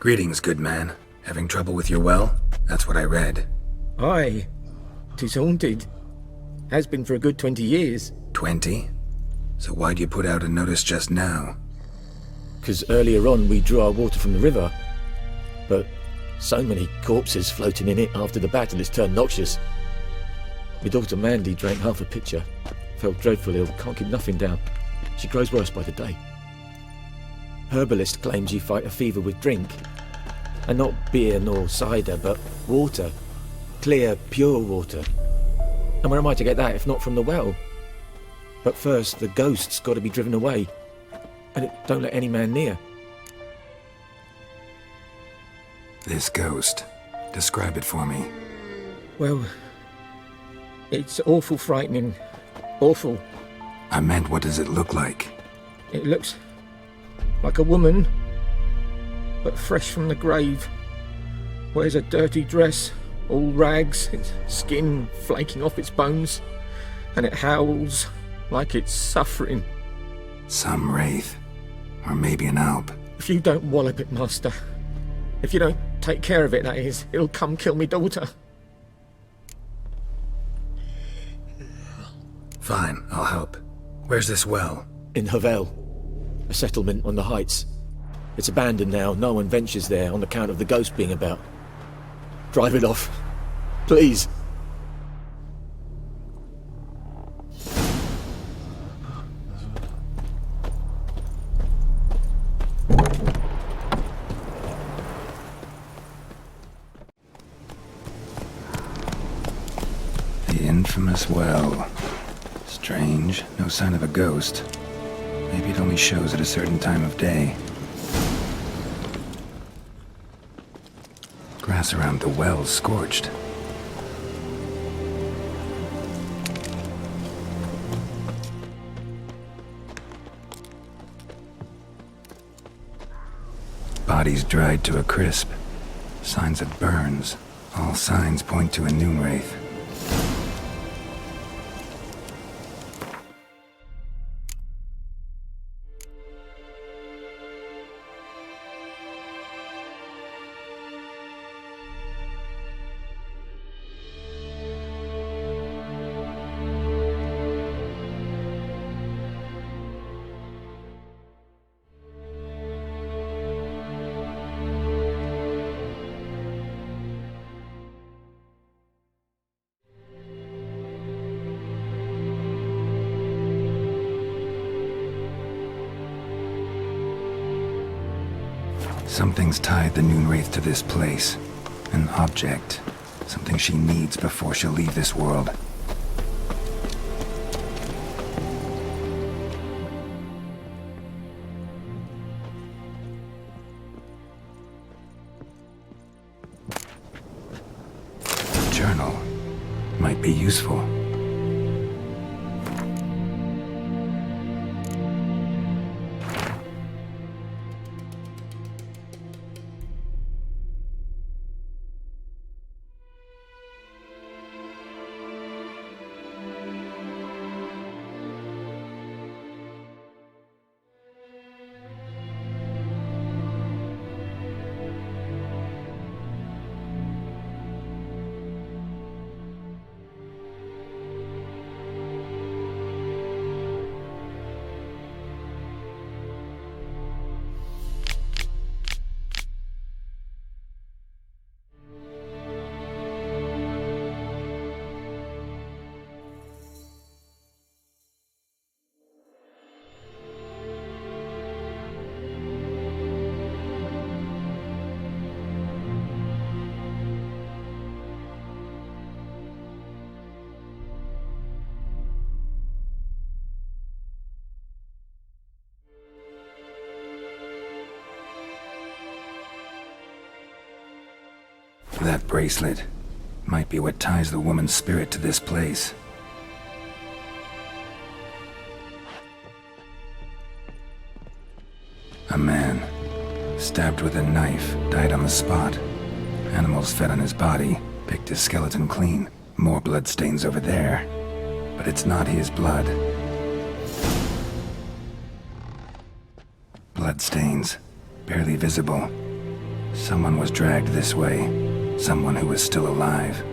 Greetings, good man. Having trouble with your well? That's what I read. Aye. 'Tis haunted. Has been for a good 20 years. 20? So why'd you put out a notice just now? 'Cause earlier on we drew our water from the river. But so many corpses floating in it after the battle it's turned noxious. My daughter Mandy drank half a pitcher. Felt dreadfully ill, can't keep nothing down. She grows worse by the day. Herbalist claims you fight a fever with drink. And not beer nor cider, but water. Clear, pure water. And where am I to get that if not from the well? But first, the ghost's got to be driven away. And it don't let any man near. This ghost. Describe it for me. Well, it's awful frightening. Awful. I meant, what does it look like? It looks like a woman, but fresh from the grave. Wears a dirty dress, all rags, its skin flaking off its bones, and it howls like it's suffering. Some wraith. Or maybe an alp. If you don't wallop it, Master, if you don't take care of it, that is, it'll come kill me daughter. Fine, I'll help. Where's this well? In Havel, a settlement on the heights. It's abandoned now, no one ventures there on account of the ghost being about. Drive it off, please. The infamous well. Strange, no sign of a ghost. Maybe it only shows at a certain time of day. Grass around the well's scorched. Bodies dried to a crisp. Signs of burns. All signs point to a noon wraith. Something's tied the Noon Wraith to this place. An object. Something she needs before she'll leave this world. A journal. Might be useful. That bracelet might be what ties the woman's spirit to this place. A man, stabbed with a knife, died on the spot. Animals fed on his body, picked his skeleton clean. More bloodstains over there. But it's not his blood. Bloodstains, barely visible. Someone was dragged this way. Someone who was still alive.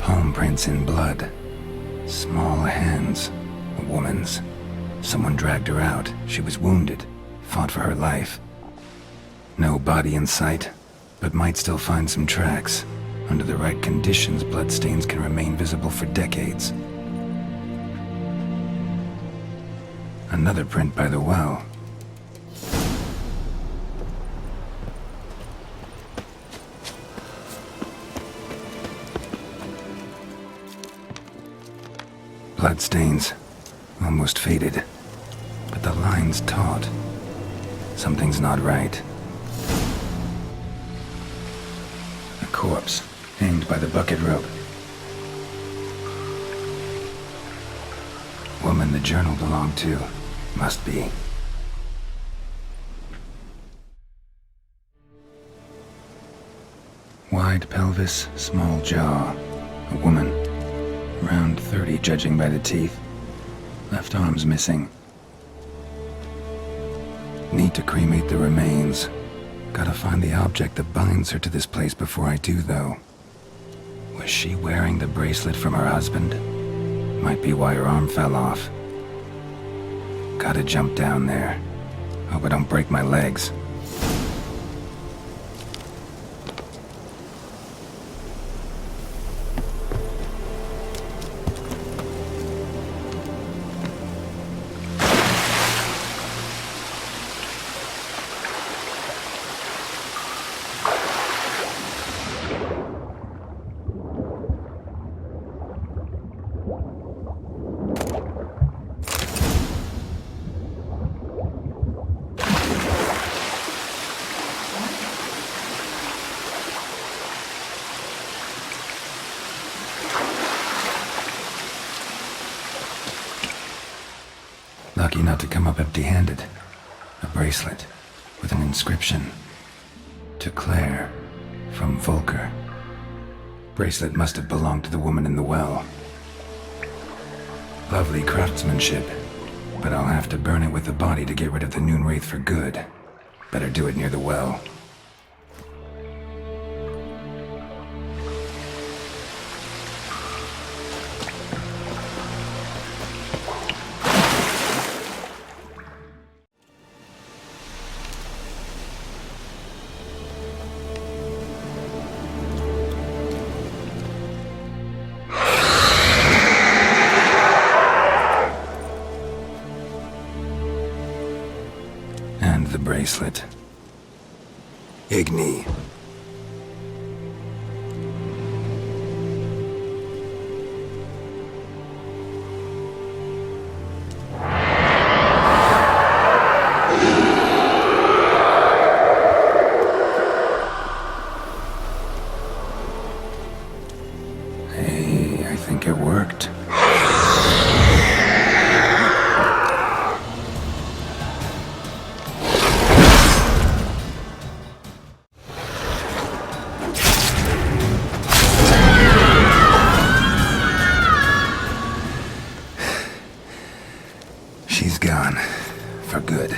Palm prints in blood. Small hands. A woman's. Someone dragged her out. She was wounded. Fought for her life. No body in sight, but might still find some tracks. Under the right conditions, bloodstains can remain visible for decades. Another print by the well. Bloodstains, almost faded, but the line's taut. Something's not right. A corpse, hanged by the bucket rope. Woman the journal belonged to, must be. Wide pelvis, small jaw. A woman. Around 30, judging by the teeth. Left arm's missing. Need to cremate the remains. Gotta find the object that binds her to this place before I do, though. Was she wearing the bracelet from her husband? Might be why her arm fell off. Gotta jump down there. Hope I don't break my legs. Lucky not to come up empty-handed. A bracelet with an inscription. To Claire, from Volker. Bracelet must have belonged to the woman in the well. Lovely craftsmanship, but I'll have to burn it with the body to get rid of the Noon Wraith for good. Better do it near the well. The bracelet. Igni. Hey, I think it worked. She's gone. For good.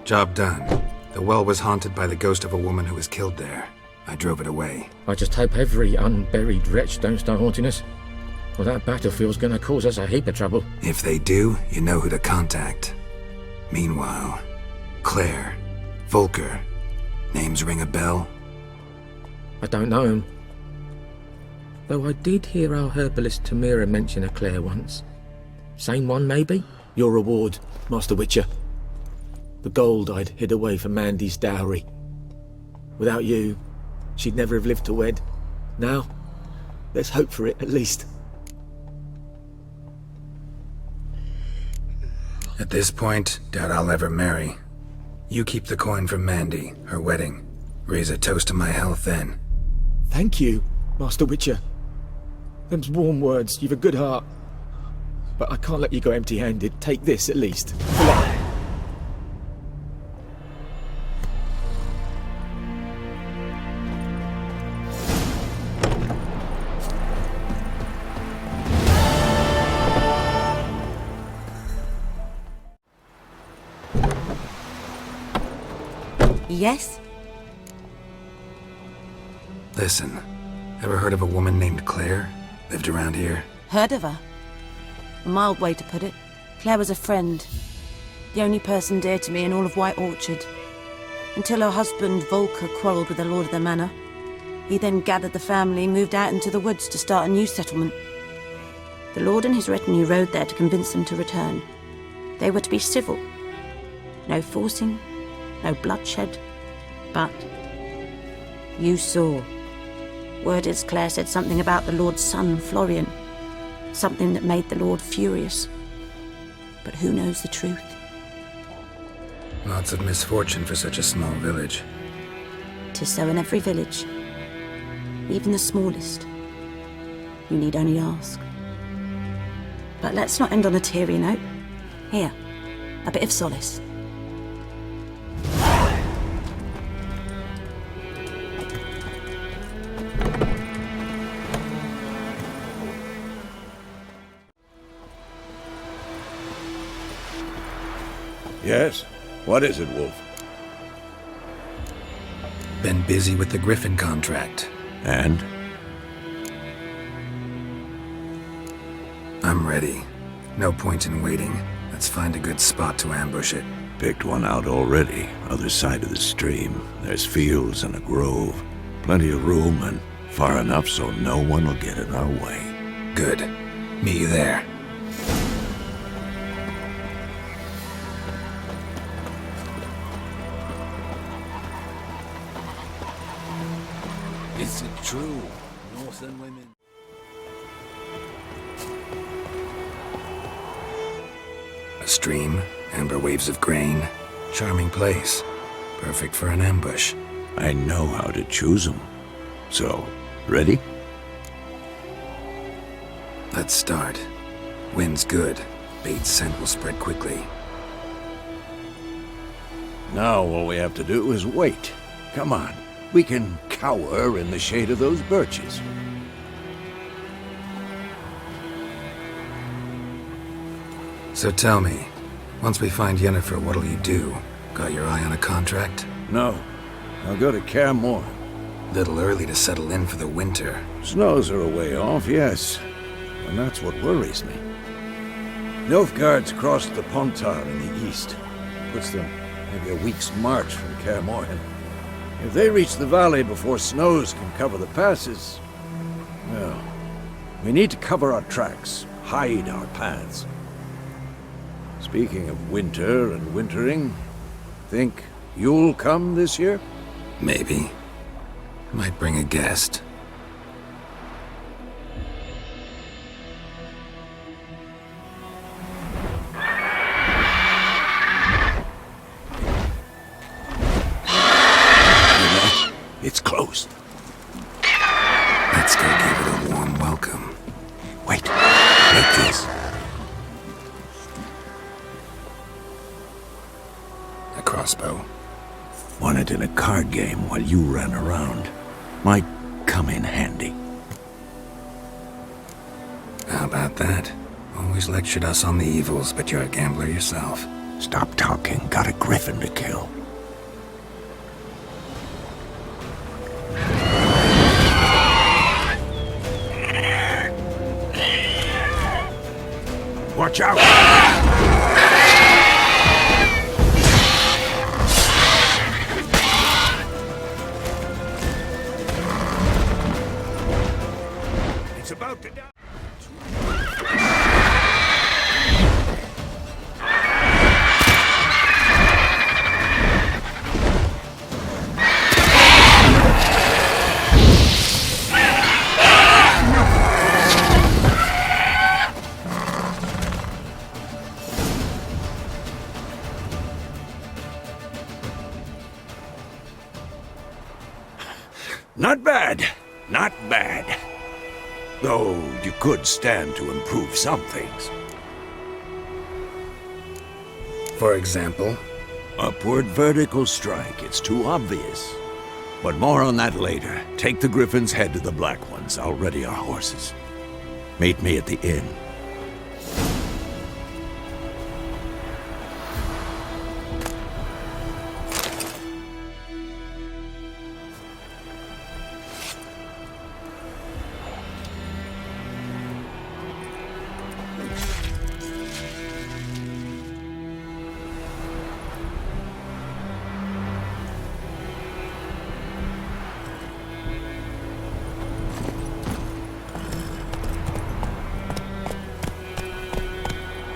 Job done. The well was haunted by the ghost of a woman who was killed there. I drove it away. I just hope every unburied wretch don't start haunting us. Well, that battlefield's gonna cause us a heap of trouble. If they do, you know who to contact. Meanwhile, Claire, Volker, names ring a bell? I don't know him. Though I did hear our herbalist Tamira mention a Claire once. Same one, maybe? Your reward, Master Witcher. The gold I'd hid away for Mandy's dowry. Without you, she'd never have lived to wed. Now, let's hope for it, at least. At this point, doubt I'll ever marry. You keep the coin from Mandy, her wedding. Raise a toast to my health then. Thank you, Master Witcher. Them's warm words. You've a good heart. But I can't let you go empty-handed. Take this, at least. Yes? Listen, ever heard of a woman named Claire? Lived around here? Heard of her? A mild way to put it. Claire was a friend. The only person dear to me in all of White Orchard. Until her husband, Volker, quarrelled with the lord of the manor. He then gathered the family, moved out into the woods to start a new settlement. The lord and his retinue rode there to convince them to return. They were to be civil. No forcing, no bloodshed. But you saw. Word is Claire said something about the lord's son, Florian. Something that made the lord furious. But who knows the truth? Lots of misfortune for such a small village. 'Tis so in every village. Even the smallest. You need only ask. But let's not end on a teary note. Here, a bit of solace. Yes? What is it, Wolf? Been busy with the Griffin contract. And? I'm ready. No point in waiting. Let's find a good spot to ambush it. Picked one out already. Other side of the stream. There's fields and a grove. Plenty of room and far enough so no one will get in our way. Good. Meet you there. Is it true? Northern women. A stream, amber waves of grain. Charming place. Perfect for an ambush. I know how to choose them. So, ready? Let's start. Wind's good. Bait's scent will spread quickly. Now all we have to do is wait. Come on. We can cower in the shade of those birches. So tell me, once we find Yennefer, what'll you do? Got your eye on a contract? No. I'll go to Kaer Morhen. Little early to settle in for the winter. Snows are a way off, yes. And that's what worries me. Nilfgaard's crossed the Pontar in the east. Puts them maybe a week's march from Kaer Morhen. If they reach the valley before snows can cover the passes, well, we need to cover our tracks, hide our paths. Speaking of winter and wintering, think you'll come this year? Maybe. Might bring a guest. It's closed. Let's go give it a warm welcome. Wait, take this. A crossbow. Won it in a card game while you ran around. Might come in handy. How about that? Always lectured us on the evils, but you're a gambler yourself. Stop talking. Got a griffin to kill. Watch out! It's about to die. Not bad. Not bad. Though you could stand to improve some things. For example? Upward vertical strike, it's too obvious. But more on that later. Take the Griffin's head to the Black Ones. I'll ready our horses. Meet me at the inn.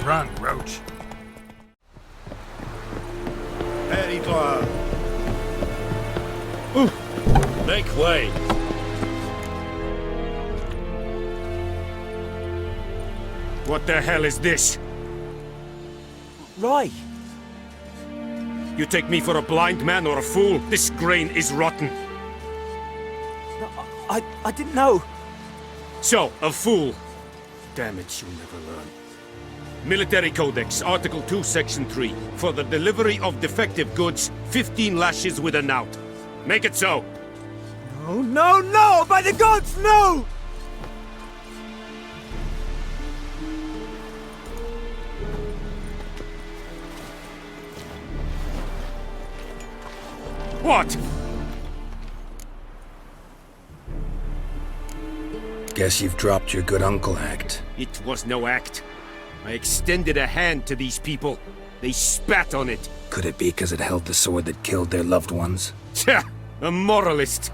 Run, Roach. Very glad. Make way. What the hell is this? Right. You take me for a blind man or a fool? This grain is rotten. No, I didn't know. So, a fool. Damn it, you'll never learn. Military Codex, Article 2, Section 3. For the delivery of defective goods, 15 lashes with a knout. Make it so. No, no, no! By the gods, no! What? Guess you've dropped your good uncle act. It was no act. I extended a hand to these people. They spat on it. Could it be because it held the sword that killed their loved ones? Tja, a moralist.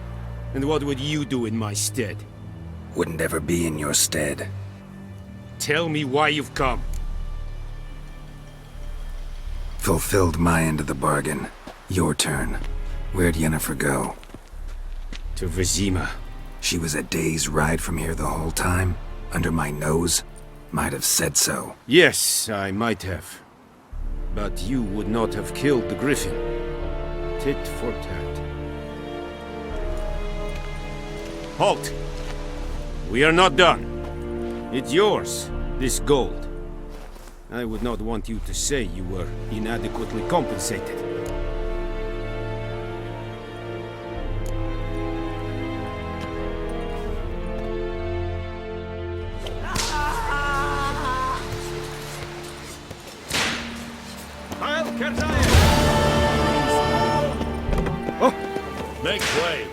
And what would you do in my stead? Wouldn't ever be in your stead. Tell me why you've come. Fulfilled my end of the bargain. Your turn. Where'd Yennefer go? To Vizima. She was a day's ride from here the whole time? Under my nose? Might have said so. Yes, I might have. But you would not have killed the Griffin. Tit for tat. Halt! We are not done. It's yours, this gold. I would not want you to say you were inadequately compensated. Make way.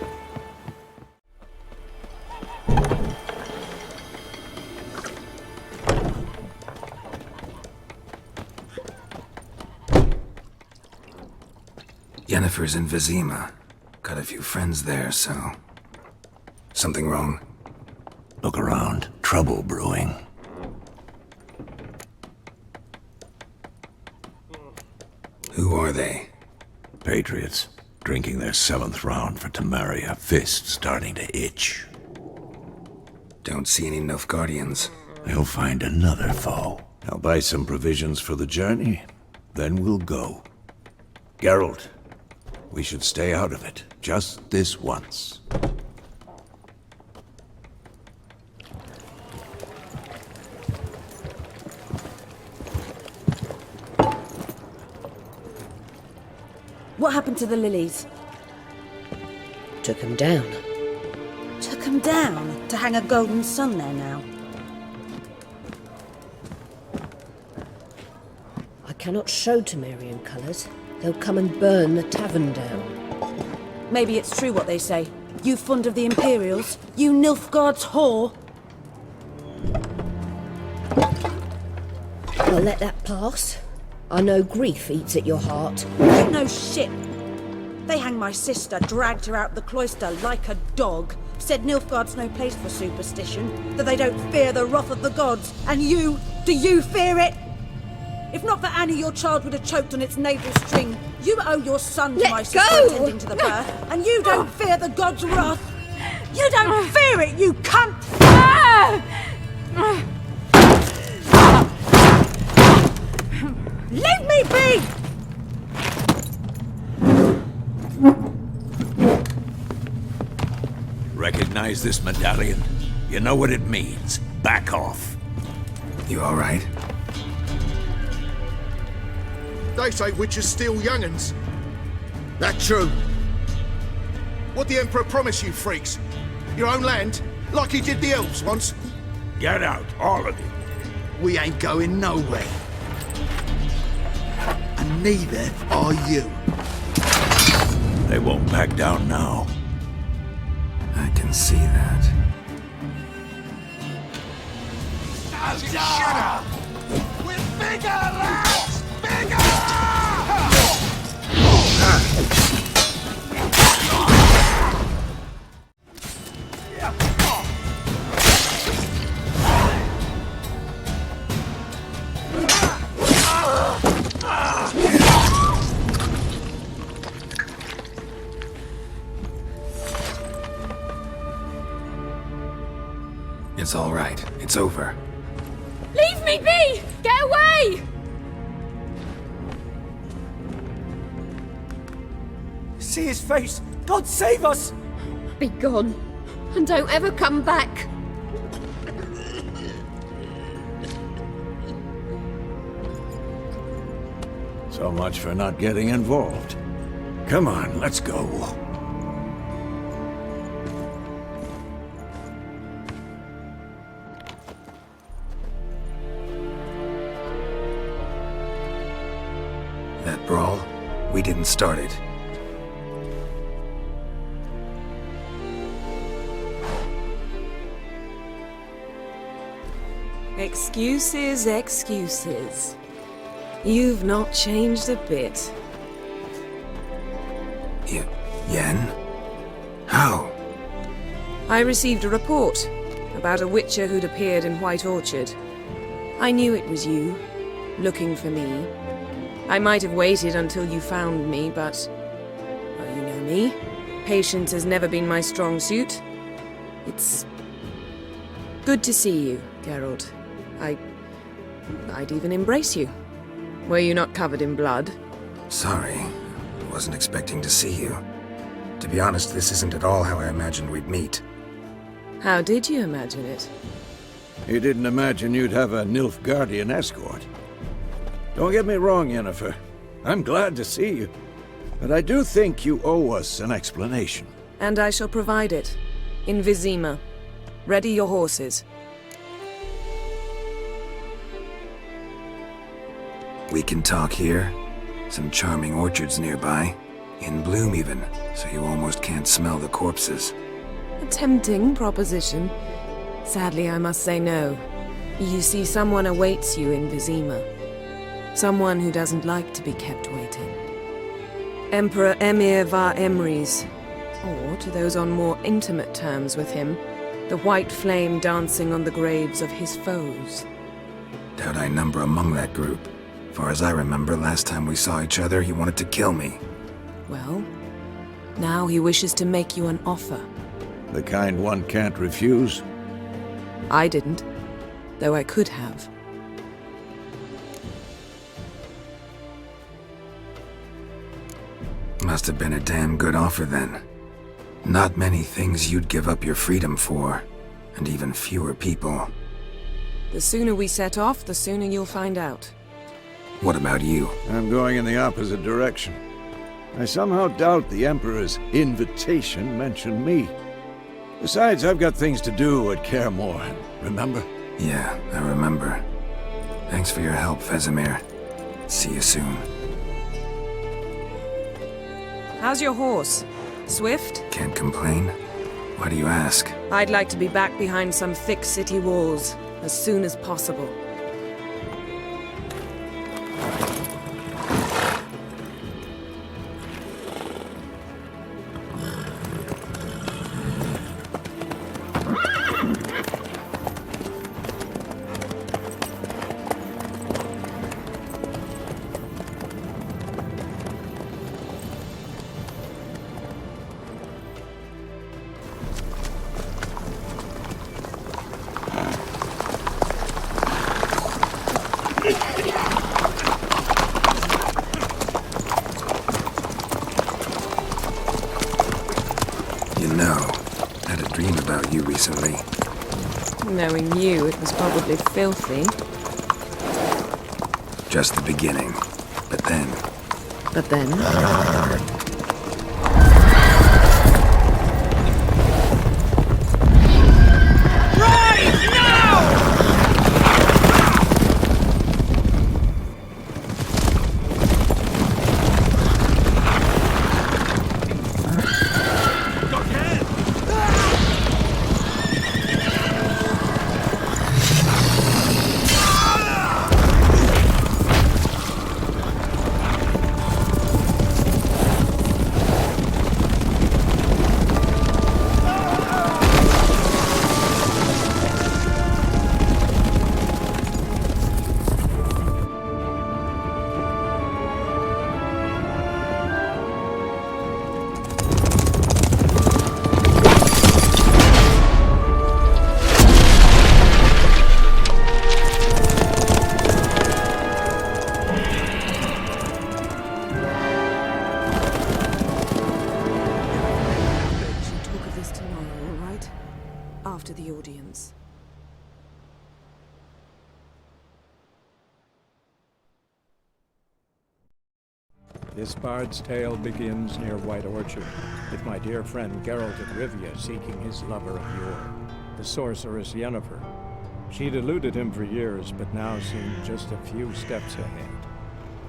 Yennefer's in Vizima. Got a few friends there, so... Something wrong? Look around. Trouble brewing. Who are they? Patriots. Drinking their 7th round for Temeria. Fist starting to itch. Don't see any Nilfgaardians. They'll find another foe. I'll buy some provisions for the journey. Then we'll go. Geralt, we should stay out of it. Just this once. What happened to the lilies? Took him down. Took them down to hang a golden sun there now. I cannot show Temerian colours. They'll come and burn the tavern down. Maybe it's true what they say. You fond of the Imperials? You Nilfgaard's whore? I'll let that pass. I know grief eats at your heart. You know shit. They hanged my sister, dragged her out the cloister like a dog. Said Nilfgaard's no place for superstition, that they don't fear the wrath of the gods. And you, do you fear it? If not for Annie, your child would have choked on its navel string. You owe your son to Let my sister go! attending to the birth, and you don't fear the gods' wrath. You don't fear it, you cunt! Leave me be! Recognize this medallion? You know what it means. Back off. You all right? They say witches steal young'uns. That true? What the Emperor promised you freaks? Your own land? Like he did the elves once? Get out, all of you. We ain't going nowhere. And neither are you. They won't back down now. I can see that. Shut up! We're bigger, lads! Bigger! It's all right. It's over. Leave me be! Get away! See his face! God save us! Be gone, and don't ever come back. So much for not getting involved. Come on, let's go. That brawl, we didn't start it. Excuses, excuses. You've not changed a bit. Yen? How? I received a report about a witcher who'd appeared in White Orchard. I knew it was you, looking for me. I might have waited until you found me, but... well, you know me. Patience has never been my strong suit. It's... good to see you, Geralt. I'd even embrace you. Were you not covered in blood? Sorry. I wasn't expecting to see you. To be honest, this isn't at all how I imagined we'd meet. How did you imagine it? You didn't imagine you'd have a Nilfgaardian escort. Don't get me wrong, Yennefer. I'm glad to see you. But I do think you owe us an explanation. And I shall provide it. In Vizima. Ready your horses. We can talk here. Some charming orchards nearby. In bloom even, so you almost can't smell the corpses. A tempting proposition. Sadly, I must say no. You see, someone awaits you in Vizima. Someone who doesn't like to be kept waiting. Emperor Emir var Emrys. Or, to those on more intimate terms with him, the white flame dancing on the graves of his foes. Doubt I number among that group. Far as I remember, last time we saw each other, he wanted to kill me. Well, now he wishes to make you an offer. The kind one can't refuse. I didn't, though I could have. Must have been a damn good offer then. Not many things you'd give up your freedom for, and even fewer people. The sooner we set off, the sooner you'll find out. What about you? I'm going in the opposite direction. I somehow doubt the Emperor's invitation mentioned me. Besides, I've got things to do at Kaer Morhen, remember? Yeah, I remember. Thanks for your help, Vesemir. See you soon. How's your horse? Swift? Can't complain. Why do you ask? I'd like to be back behind some thick city walls as soon as possible. Had a dream about you recently. Knowing you, it was probably filthy. Just the beginning. But then... But then... After the audience. This bard's tale begins near White Orchard, with my dear friend Geralt of Rivia seeking his lover of yore, the sorceress Yennefer. She'd eluded him for years, but now seemed just a few steps ahead.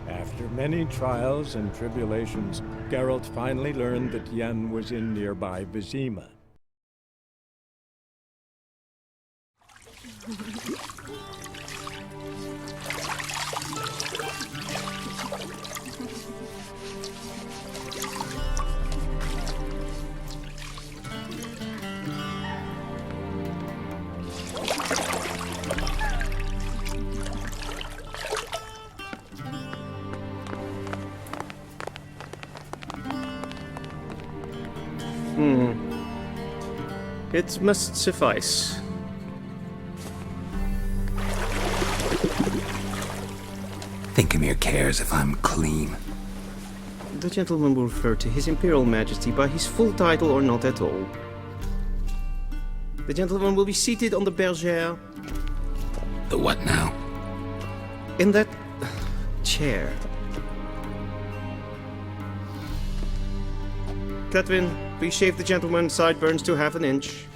After many trials and tribulations, Geralt finally learned that Yen was in nearby Vizima. It must suffice. Thinkamere cares if I'm clean. The gentleman will refer to His Imperial Majesty by his full title or not at all. The gentleman will be seated on the bergère. The what now? In that chair. Cletwin, please shave the gentleman's sideburns to half an inch.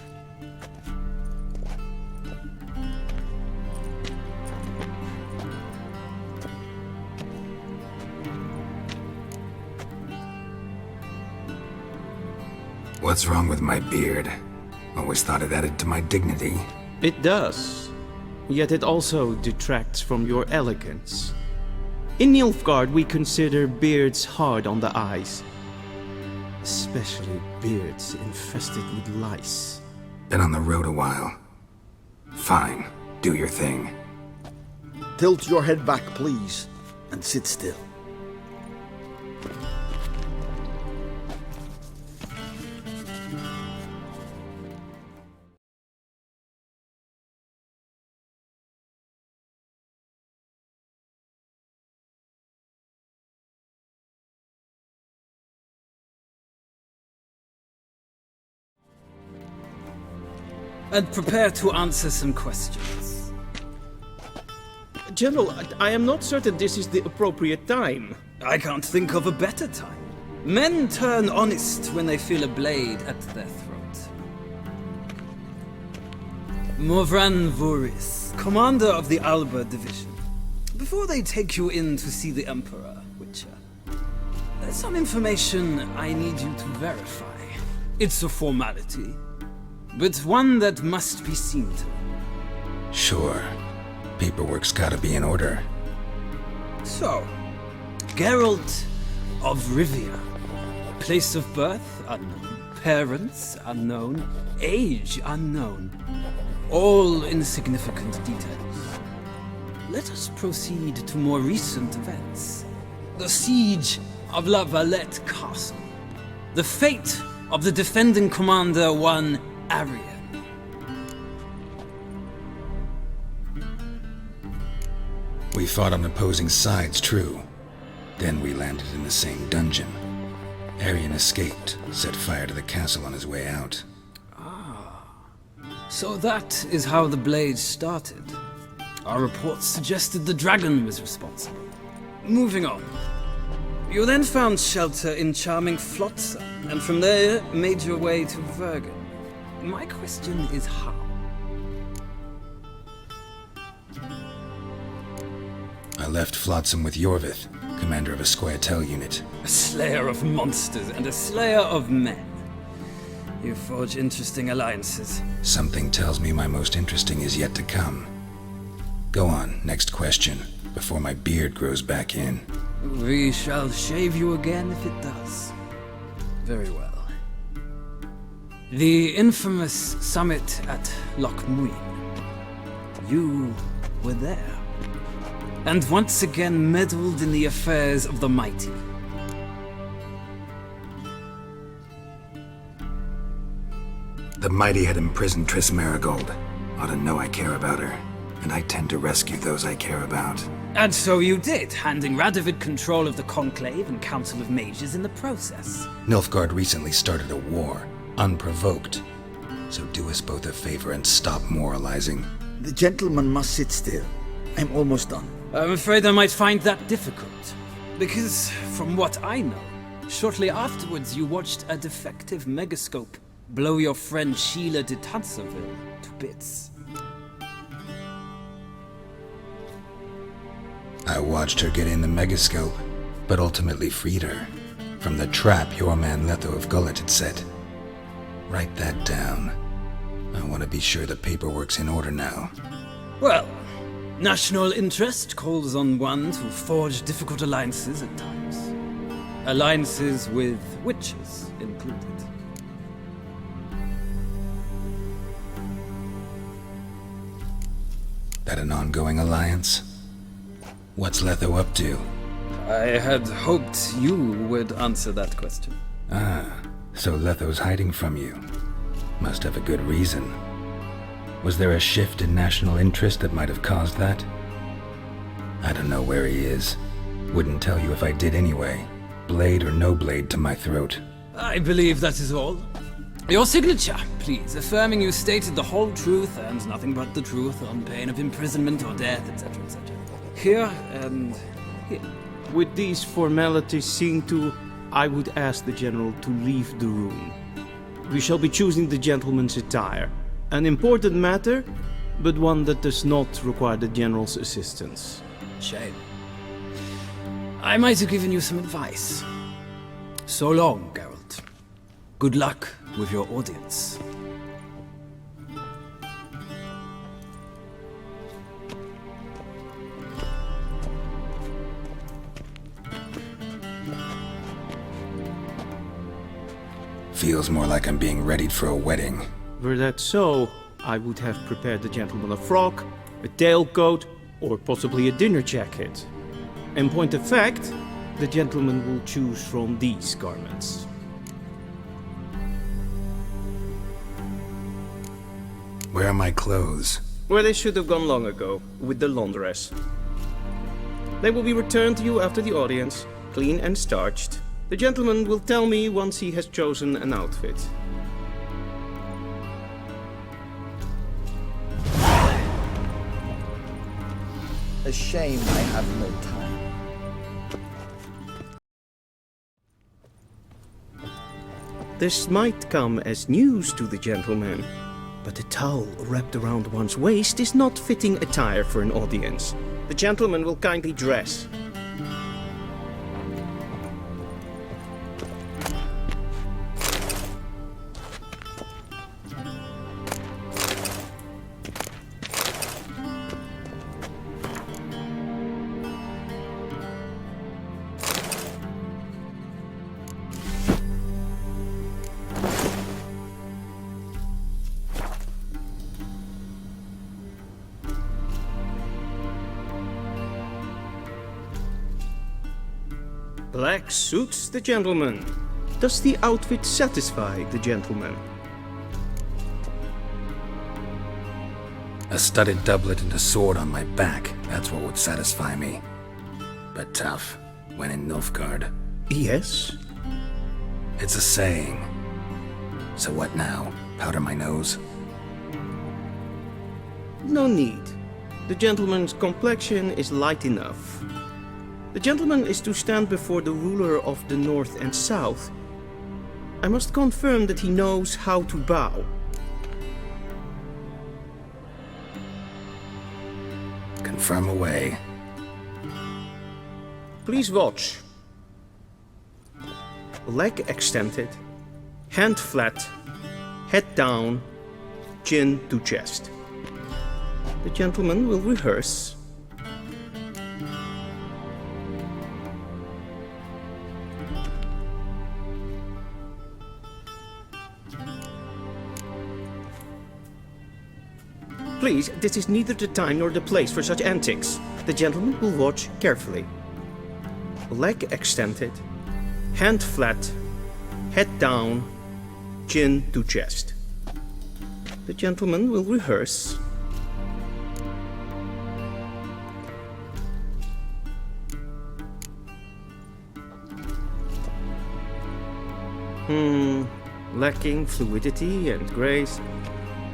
What's wrong with my beard? Always thought it added to my dignity. It does. Yet it also detracts from your elegance. In Nilfgaard, we consider beards hard on the eyes. Especially beards infested with lice. Been on the road a while. Fine, do your thing. Tilt your head back, please, and sit still. And prepare to answer some questions. General, I am not certain this is the appropriate time. I can't think of a better time. Men turn honest when they feel a blade at their throat. Morvran Vuris, commander of the Alba Division. Before they take you in to see the Emperor, Witcher, there's some information I need you to verify. It's a formality, but one that must be seen to. Sure. Paperwork's gotta be in order. So, Geralt of Rivia. Place of birth unknown. Parents unknown. Age unknown. All insignificant details. Let us proceed to more recent events. The siege of La Valette Castle. The fate of the defending commander, one Arian. We fought on opposing sides, true. Then we landed in the same dungeon. Arian escaped, set fire to the castle on his way out. Ah. So that is how the blade started. Our reports suggested the dragon was responsible. Moving on. You then found shelter in charming Flotsam, and from there made your way to Vergen. My question is how? I left Flotsam with Yorvith, commander of a Squaretel unit. A slayer of monsters and a slayer of men. You forge interesting alliances. Something tells me my most interesting is yet to come. Go on, next question, before my beard grows back in. We shall shave you again if it does. Very well. The infamous summit at Loch Muin. You were there. And once again meddled in the affairs of the mighty. The mighty had imprisoned Triss Marigold. Ought to know I care about her, and I tend to rescue those I care about. And so you did, handing Radovid control of the Conclave and Council of Mages in the process. Nilfgaard recently started a war, unprovoked. So do us both a favor and stop moralizing. The gentleman must sit still. I'm almost done. I'm afraid I might find that difficult. Because, from what I know, shortly afterwards you watched a defective megascope blow your friend Sheila de Tanserville to bits. I watched her get in the megascope, but ultimately freed her from the trap your man Letho of Gullet had set. Write that down. I want to be sure the paperwork's in order now. Well, national interest calls on one to forge difficult alliances at times. Alliances with witches included. That an ongoing alliance? What's Letho up to? I had hoped you would answer that question. Ah, so Letho's hiding from you. Must have a good reason. Was there a shift in national interest that might have caused that? I don't know where he is. Wouldn't tell you if I did anyway. Blade or no blade to my throat. I believe that is all. Your signature, please, affirming you stated the whole truth and nothing but the truth on pain of imprisonment or death, etc., etc. Here and here. With these formalities seen to, I would ask the General to leave the room. We shall be choosing the gentleman's attire. An important matter, but one that does not require the General's assistance. Shame. I might have given you some advice. So long, Geralt. Good luck with your audience. Feels more like I'm being readied for a wedding. Were that so, I would have prepared the gentleman a frock, a tailcoat, or possibly a dinner jacket. In point of fact, the gentleman will choose from these garments. Where are my clothes? Where they should have gone long ago, with the laundress. They will be returned to you after the audience, clean and starched. The gentleman will tell me once he has chosen an outfit. A shame I have no time. This might come as news to the gentleman, but a towel wrapped around one's waist is not fitting attire for an audience. The gentleman will kindly dress. Black suits the gentleman. Does the outfit satisfy the gentleman? A studded doublet and a sword on my back, that's what would satisfy me. But tough, when in Nilfgaard. Yes? It's a saying. So what now? Powder my nose? No need. The gentleman's complexion is light enough. The gentleman is to stand before the ruler of the North and South. I must confirm that he knows how to bow. Confirm away. Please watch. Leg extended, hand flat, head down, chin to chest. The gentleman will rehearse. Please, this is neither the time nor the place for such antics. The gentleman will watch carefully. Leg extended, hand flat, head down, chin to chest. The gentleman will rehearse. Lacking fluidity and grace.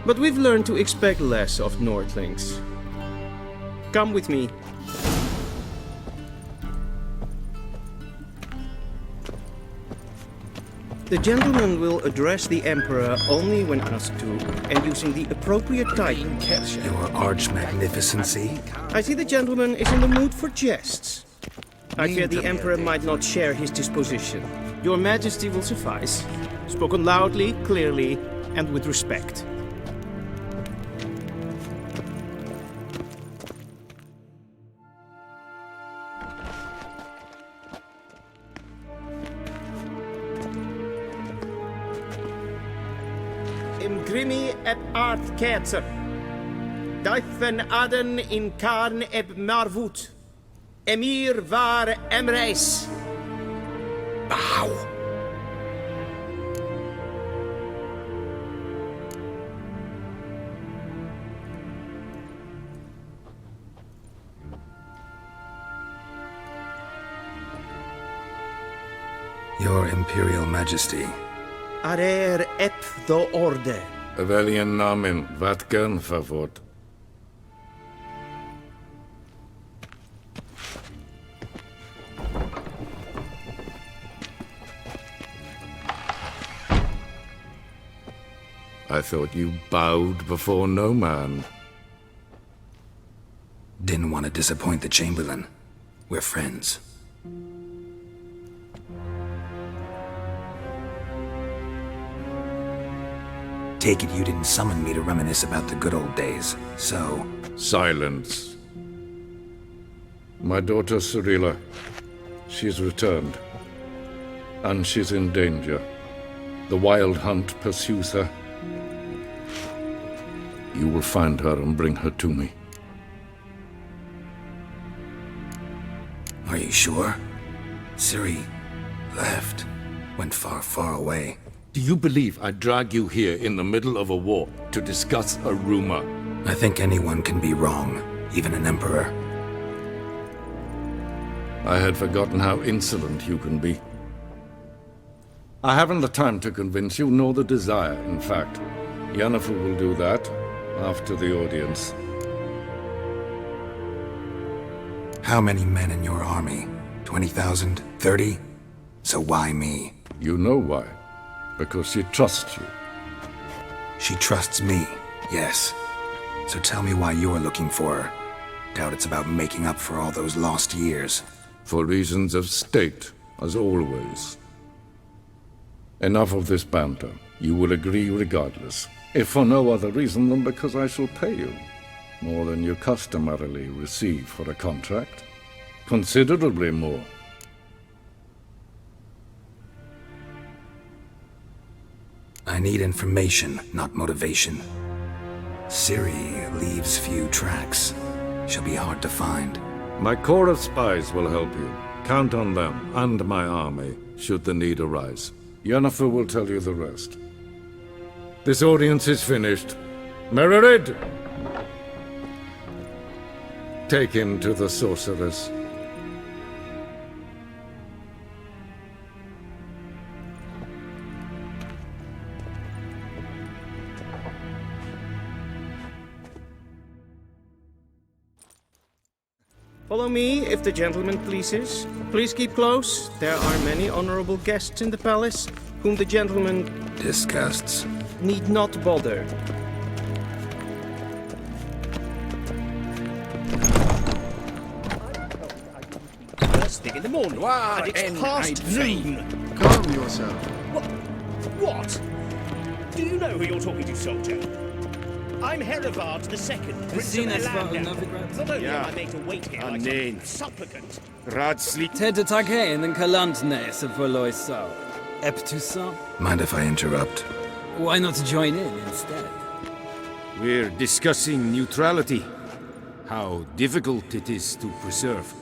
But we've learned to expect less of Nordlings. Come with me. The gentleman will address the Emperor only when asked to, and using the appropriate title. Your Arch-Magnificency? I see the gentleman is in the mood for jests. I fear the Emperor might not share his disposition. Your Majesty will suffice. Spoken loudly, clearly, and with respect. Imgrimi eb art ketzer. Duifen aden in karn eb marvut. Emir var emreis. Bow. Your Imperial Majesty. Arer ep do orde. Weljen namen, wat gern verwort. I thought you bowed before no man. Didn't want to disappoint the Chamberlain. We're friends. Take it you didn't summon me to reminisce about the good old days, so... Silence. My daughter Cyrilla, she's returned. And she's in danger. The Wild Hunt pursues her. You will find her and bring her to me. Are you sure? Ciri left. Went far, far away. Do you believe I'd drag you here in the middle of a war to discuss a rumor? I think anyone can be wrong, even an emperor. I had forgotten how insolent you can be. I haven't the time to convince you, nor the desire, in fact. Yennefer will do that after the audience. How many men in your army? 20,000? 30? So why me? You know why. Because she trusts you. She trusts me, yes. So tell me why you're looking for her. Doubt it's about making up for all those lost years. For reasons of state, as always. Enough of this banter. You will agree regardless. If for no other reason than because I shall pay you. More than you customarily receive for a contract. Considerably more. I need information, not motivation. Ciri leaves few tracks. She'll be hard to find. My corps of spies will help you. Count on them, and my army, should the need arise. Yennefer will tell you the rest. This audience is finished. Mererid! Take him to the sorceress. Follow me, if the gentleman pleases. Please keep close. There are many honorable guests in the palace, whom the gentleman Disgusts. need not bother. First thing in the morning, and it's past noon. Calm yourself. What? Do you know who you're talking to, soldier? I'm Herivard II, Prince of Elanda. Not only am I made to wait here like some supplicant. Radsleep. Ted Tagen and Kalantne se Verloisau. Eptusa? Mind if I interrupt? Why not join in instead? We're discussing neutrality. How difficult it is to preserve.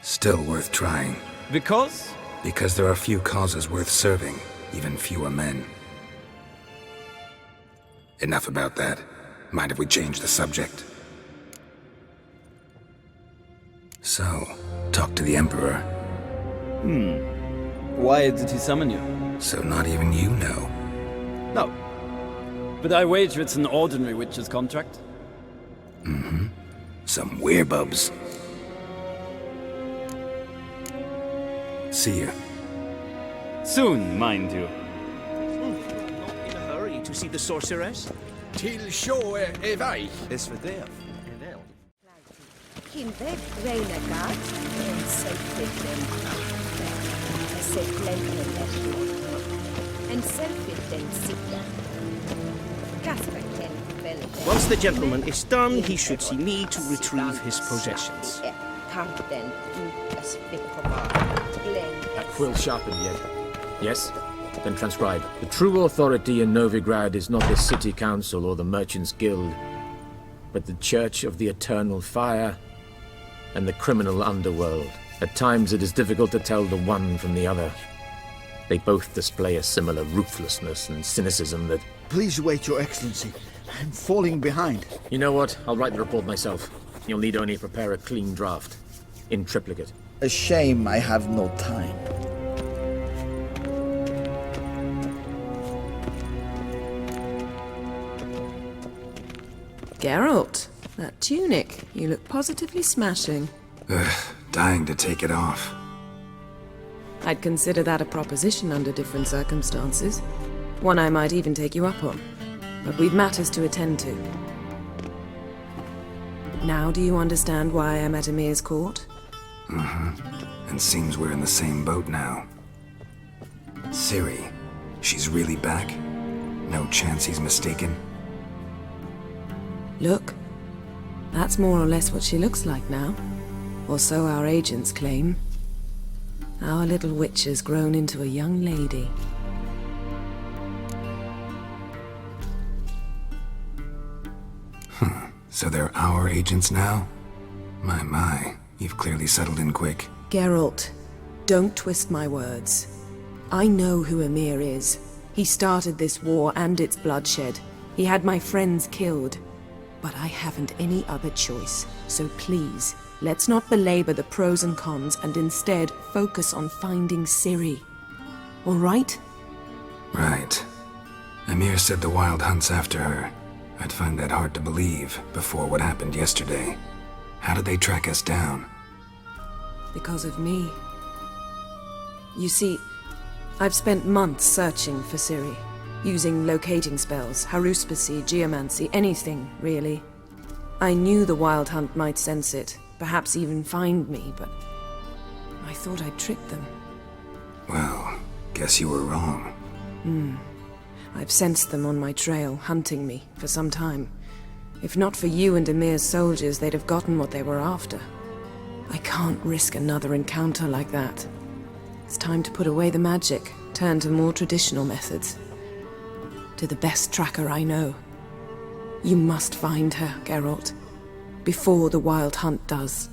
Still worth trying. Because? Because there are few causes worth serving, even fewer men. Enough about that. Mind if we change the subject? So, talk to the Emperor. Why did he summon you? So not even you know. No. But I wager it's an ordinary witch's contract. Mm-hmm. Some werebubs. See you. Soon, mind you. Not in a hurry to see the sorceress? Till show evai. Is for death. Kim weg renegat en selfitten en selfitten sida. Kasper ken velden. Once the gentleman is done, he should see me to retrieve his possessions. That quill sharpened yet? Yes? Then transcribe. The true authority in Novigrad is not the city council or the merchants' guild, but the Church of the Eternal Fire and the criminal underworld. At times it is difficult to tell the one from the other. They both display a similar ruthlessness and cynicism that... Please wait, Your Excellency. I'm falling behind. You know what? I'll write the report myself. You'll need only prepare a clean draft. In triplicate. A shame I have no time. Geralt, that tunic. You look positively smashing. Dying to take it off. I'd consider that a proposition under different circumstances. One I might even take you up on. But we've matters to attend to. Now do you understand why I'm at Emir's court? Mm-hmm. And seems we're in the same boat now. Ciri, she's really back? No chance he's mistaken? Look, that's more or less what she looks like now. Or so our agents claim. Our little witch has grown into a young lady. So they're our agents now? My, you've clearly settled in quick. Geralt, don't twist my words. I know who Emir is. He started this war and its bloodshed. He had my friends killed. But I haven't any other choice. So please, let's not belabor the pros and cons and instead focus on finding Ciri. All right? Right. Emir said the Wild Hunt's after her. I'd find that hard to believe before what happened yesterday. How did they track us down? Because of me. You see, I've spent months searching for Ciri. Using locating spells, haruspicy, geomancy, anything, really. I knew the Wild Hunt might sense it, perhaps even find me, but I thought I'd tricked them. Well, guess you were wrong. I've sensed them on my trail, hunting me, for some time. If not for you and Emir's soldiers, they'd have gotten what they were after. I can't risk another encounter like that. It's time to put away the magic, turn to more traditional methods. To the best tracker I know. You must find her, Geralt. Before the Wild Hunt does.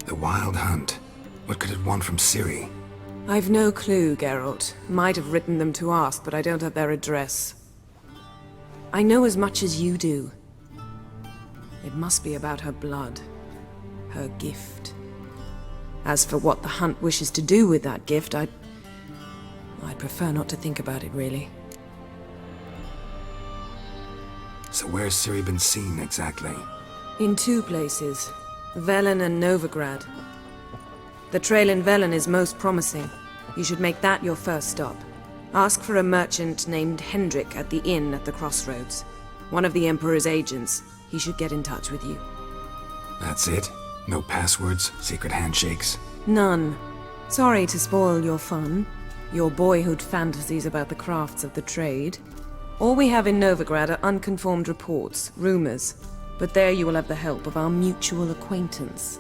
The Wild Hunt? What could it want from Ciri? I've no clue, Geralt. Might have written them to ask, but I don't have their address. I know as much as you do. It must be about her blood. Her gift. As for what the Hunt wishes to do with that gift, I'd prefer not to think about it, really. So where's Ciri been seen exactly? In 2 places, Velen and Novigrad. The trail in Velen is most promising. You should make that your first stop. Ask for a merchant named Hendrik at the inn at the crossroads. One of the Emperor's agents. He should get in touch with you. That's it? No passwords? Secret handshakes? None. Sorry to spoil your fun, your boyhood fantasies about the crafts of the trade. All we have in Novigrad are unconformed reports, rumors. But there you will have the help of our mutual acquaintance.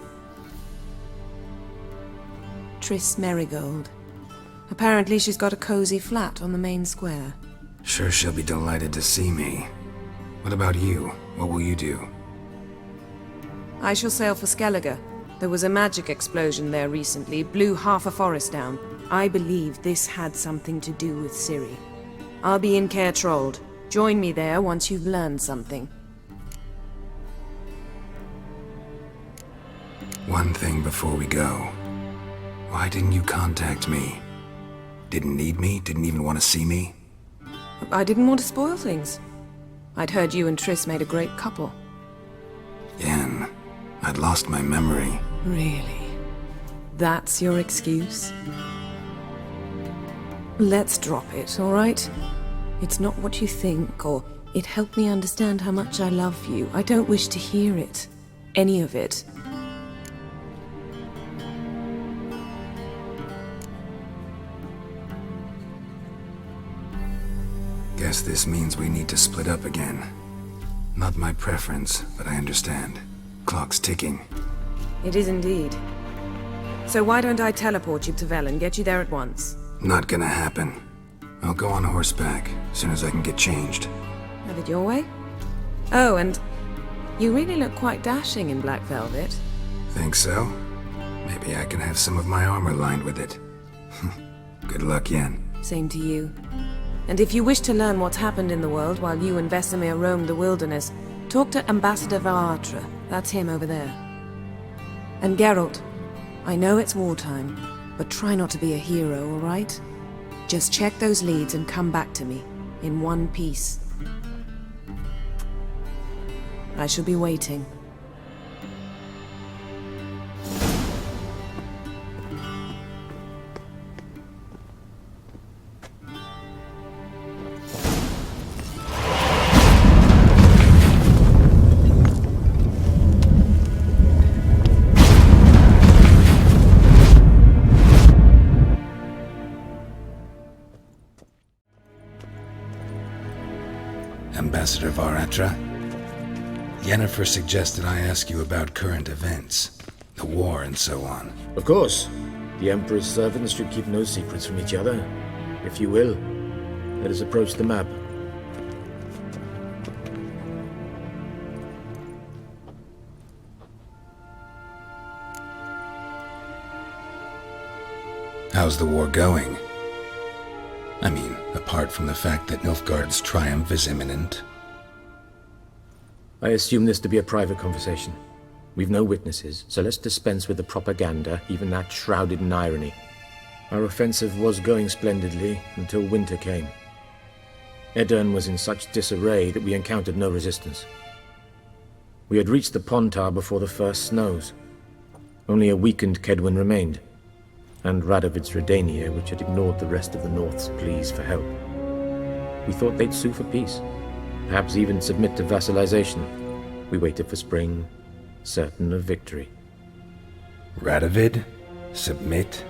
Triss Merigold. Apparently she's got a cozy flat on the main square. Sure she'll be delighted to see me. What about you? What will you do? I shall sail for Skellige. There was a magic explosion there recently, blew half a forest down. I believe this had something to do with Ciri. I'll be in Caer Trold. Join me there once you've learned something. One thing before we go. Why didn't you contact me? Didn't need me? Didn't even want to see me? I didn't want to spoil things. I'd heard you and Triss made a great couple. Yen, I'd lost my memory. Really? That's your excuse? Let's drop it, all right? It's not what you think, or it helped me understand how much I love you. I don't wish to hear it. Any of it. Guess this means we need to split up again. Not my preference, but I understand. Clock's ticking. It is indeed. So why don't I teleport you to Velen, get you there at once? Not gonna happen. I'll go on horseback, as soon as I can get changed. Have it your way? Oh, and you really look quite dashing in black velvet. Think so? Maybe I can have some of my armor lined with it. Good luck, Yen. Same to you. And if you wish to learn what's happened in the world while you and Vesemir roamed the wilderness, talk to Ambassador Varatra. That's him over there. And Geralt, I know it's wartime, but try not to be a hero, all right? Just check those leads and come back to me, in one piece. I shall be waiting. Ambassador Varatra? Yennefer suggested I ask you about current events, the war and so on. Of course. The Emperor's servants should keep no secrets from each other. If you will, let us approach the map. How's the war going? I mean, apart from the fact that Nilfgaard's triumph is imminent. I assume this to be a private conversation. We've no witnesses, so let's dispense with the propaganda, even that shrouded in irony. Our offensive was going splendidly until winter came. Edirn was in such disarray that we encountered no resistance. We had reached the Pontar before the first snows. Only a weakened Kedwin remained, and Radovid's Redania, which had ignored the rest of the North's pleas for help. We thought they'd sue for peace, perhaps even submit to vassalization. We waited for spring, certain of victory. Radovid? Submit?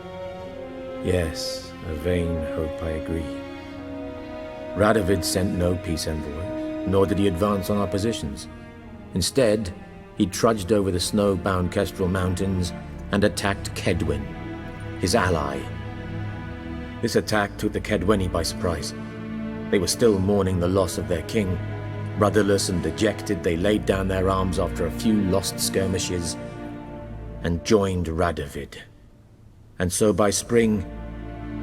Yes, a vain hope, I agree. Radovid sent no peace envoys, nor did he advance on our positions. Instead, he trudged over the snow-bound Kestrel Mountains and attacked Kedwin, his ally. This attack took the Kedweni by surprise. They were still mourning the loss of their king. Rudderless and dejected, they laid down their arms after a few lost skirmishes and joined Radovid. And so by spring,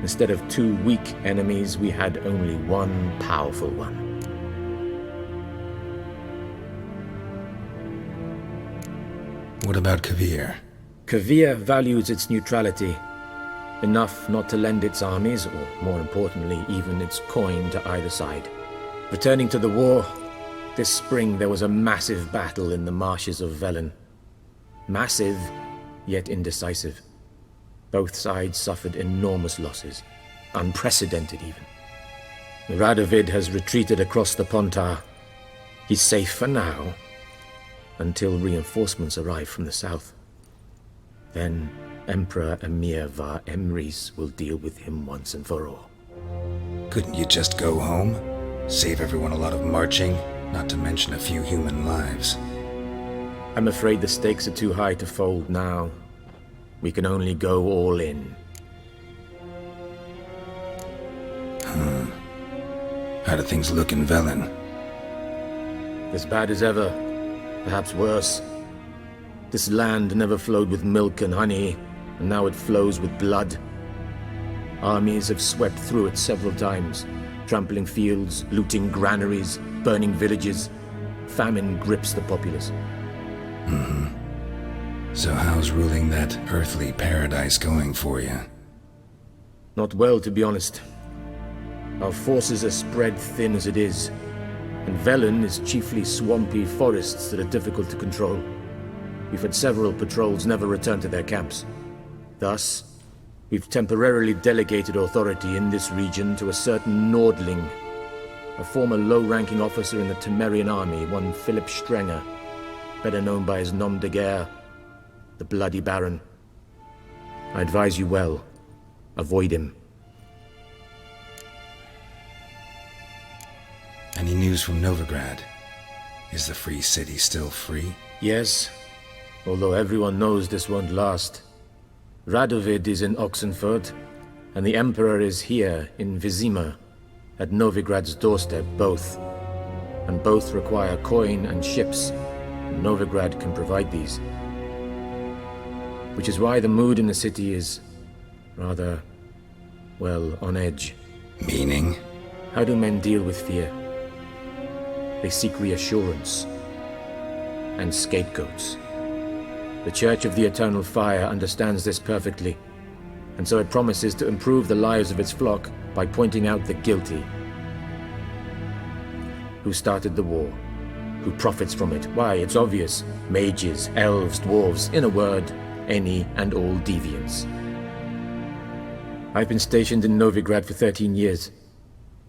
instead of two weak enemies, we had only one powerful one. What about Kavir? Kavir values its neutrality, enough not to lend its armies, or more importantly, even its coin to either side. Returning to the war, This spring there was a massive battle in the marshes of Velen. Massive, yet indecisive. Both sides suffered enormous losses, unprecedented even. Radovid has retreated across the Pontar. He's safe for now, until reinforcements arrive from the south. Then Emperor Emir var Emrys will deal with him once and for all. Couldn't you just go home? Save everyone a lot of marching, not to mention a few human lives. I'm afraid the stakes are too high to fold now. We can only go all in. How do things look in Velen? As bad as ever, perhaps worse. This land never flowed with milk and honey, and now it flows with blood. Armies have swept through it several times, trampling fields, looting granaries, burning villages. Famine grips the populace. So how's ruling that earthly paradise going for you? Not well, to be honest. Our forces are spread thin as it is, and Velen is chiefly swampy forests that are difficult to control. We've had several patrols never return to their camps. Thus, we've temporarily delegated authority in this region to a certain Nordling, a former low-ranking officer in the Temerian army, one Philip Strenger, better known by his nom de guerre, the Bloody Baron. I advise you well. Avoid him. Any news from Novigrad? Is the free city still free? Yes, although everyone knows this won't last. Radovid is in Oxenfurt, and the Emperor is here in Vizima, at Novigrad's doorstep, both. And both require coin and ships, and Novigrad can provide these. Which is why the mood in the city is rather, well, on edge. Meaning? How do men deal with fear? They seek reassurance and scapegoats. The Church of the Eternal Fire understands this perfectly, and so it promises to improve the lives of its flock by pointing out the guilty. Who started the war? Who profits from it? Why, it's obvious. Mages, elves, dwarves, in a word, any and all deviants. I've been stationed in Novigrad for 13 years.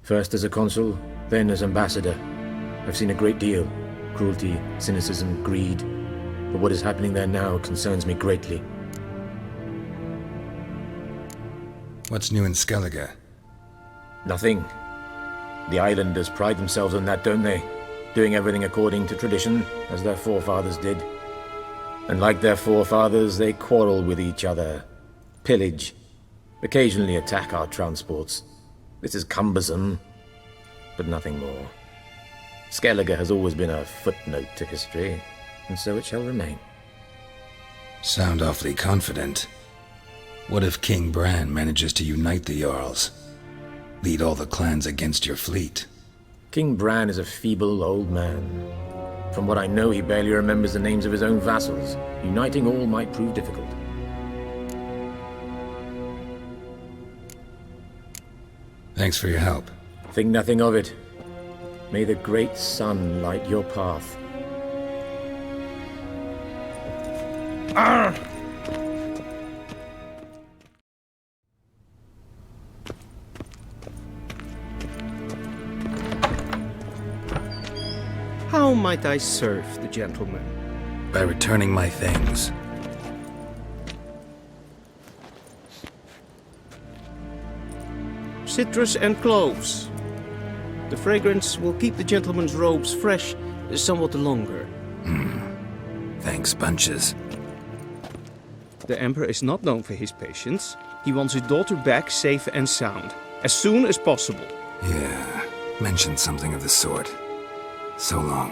First as a consul, then as ambassador. I've seen a great deal. Cruelty, cynicism, greed. But what is happening there now concerns me greatly. What's new in Skellige? Nothing. The islanders pride themselves on that, don't they? Doing everything according to tradition, as their forefathers did. And like their forefathers, they quarrel with each other, pillage, occasionally attack our transports. This is cumbersome, but nothing more. Skellige has always been a footnote to history, and so it shall remain. Sound awfully confident. What if King Bran manages to unite the Jarls? Lead all the clans against your fleet? King Bran is a feeble old man. From what I know, he barely remembers the names of his own vassals. Uniting all might prove difficult. Thanks for your help. Think nothing of it. May the great sun light your path. How might I serve the gentleman? By returning my things. Citrus and cloves. The fragrance will keep the gentleman's robes fresh somewhat longer. Thanks, bunches. The Emperor is not known for his patience. He wants his daughter back safe and sound, as soon as possible. Yeah, mentioned something of the sort. So long.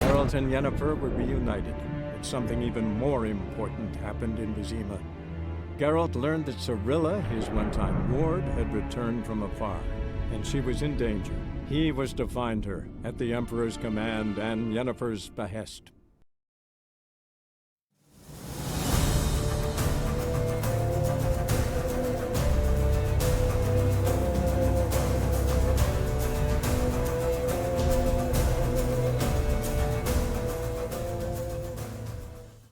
Geralt and Yennefer were reunited, but something even more important happened in Vizima. Geralt learned that Cirilla, his one-time ward, had returned from afar, and she was in danger. He was to find her, at the Emperor's command and Yennefer's behest.